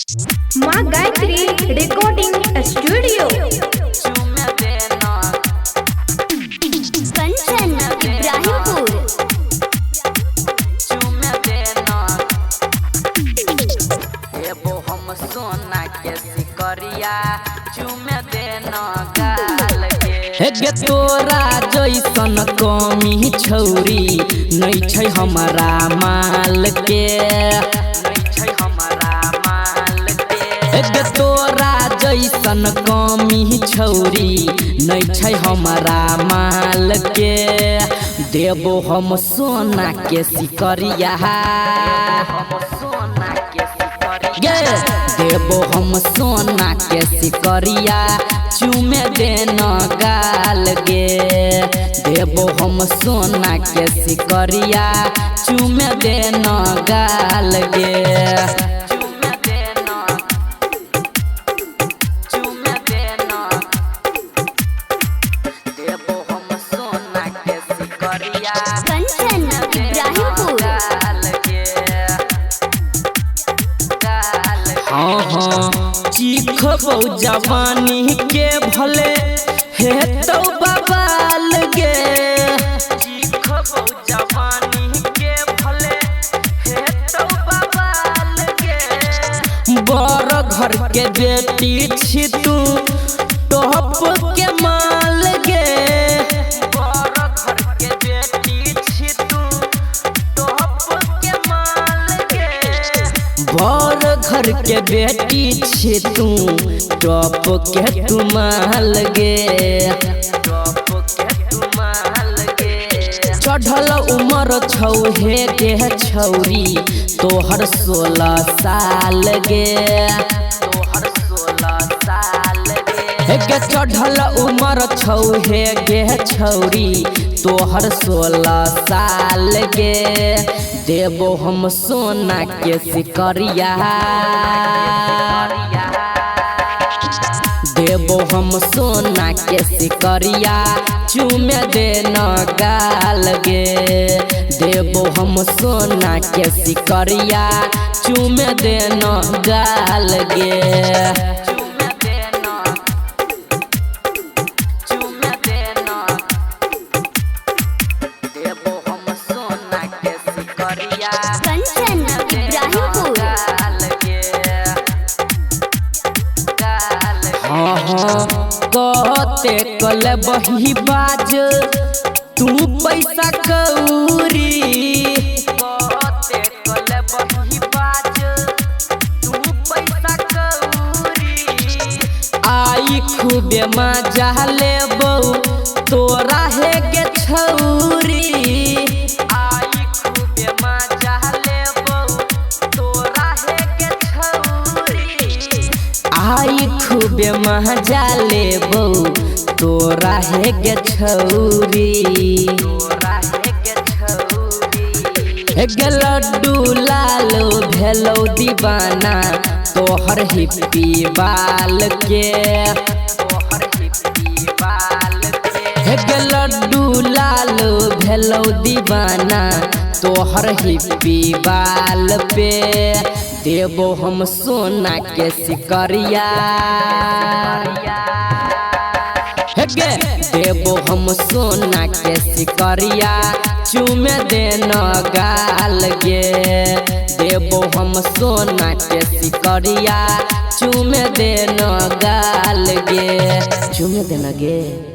माँ Gayatri recording studio Kanchan Ibrahimpur. हम सोना के सिकरिया चुमे देना गाल के तोरा जैसन कमी छौरी नहीं छै हमारा माल के तोरा जैसन कमी छौरी नहीं छै हमारा माल के देबो हम सोना के सिकरिया देबो हम सोना के सिकरिया चुमे देना गाल गे देबो हम सोना के सिकरिया चुमे देना गाल गे कंचन इब्राहिमपुर। हाँ हाँ चीखबो जवानी के भले हे तो बवाल गे चीखबो जवानी के भले हे तो बवाल गे बड़ घर के बेटी छी तू टॉप के माल गे बड़ घर के बेटी छी तू टॉप के माल गे बड़ घर के बेटी छी तू टॉप के तुमाल गे चढ़ल उमर छौ हे के छौरी तोहर 16 साल गे तोहर 16 साल गे चढ़ल उमर छौ हे गे छौरी तोहर 16 साल गे देबो हम सोना के सिकरिया देबो हम सोना के सिकरिया चुमे देना गाल गे देबो हम सोना के सिकरिया चुमे देना गाल गे कंचन इब्राहिमपुर। हाँ हाँ कहते कल बही बाज तू पैसा कौरी कहते कल बही बाज तू पैसा कौरी आई खूबे मजा लेबो तोरा हे गे छौरी आई खूबे मजा लेबो तोरा हे गे छौरी आई खूबे मजा लेबो तोरा हे गे छौरी गे लड्डू लालो भेलो दीवाना तोहर हिप्पी बाल के गे लड्डू लालो भेलो दीवाना तोहर हिप्पी बाल पे देबो हम सोना के सिकरिया गे देबो हम सोना के सिकरिया चुमे देना गाल गे देबो हम सोना के सिकरिया चुमे देना गाल गे चुमे देना गे।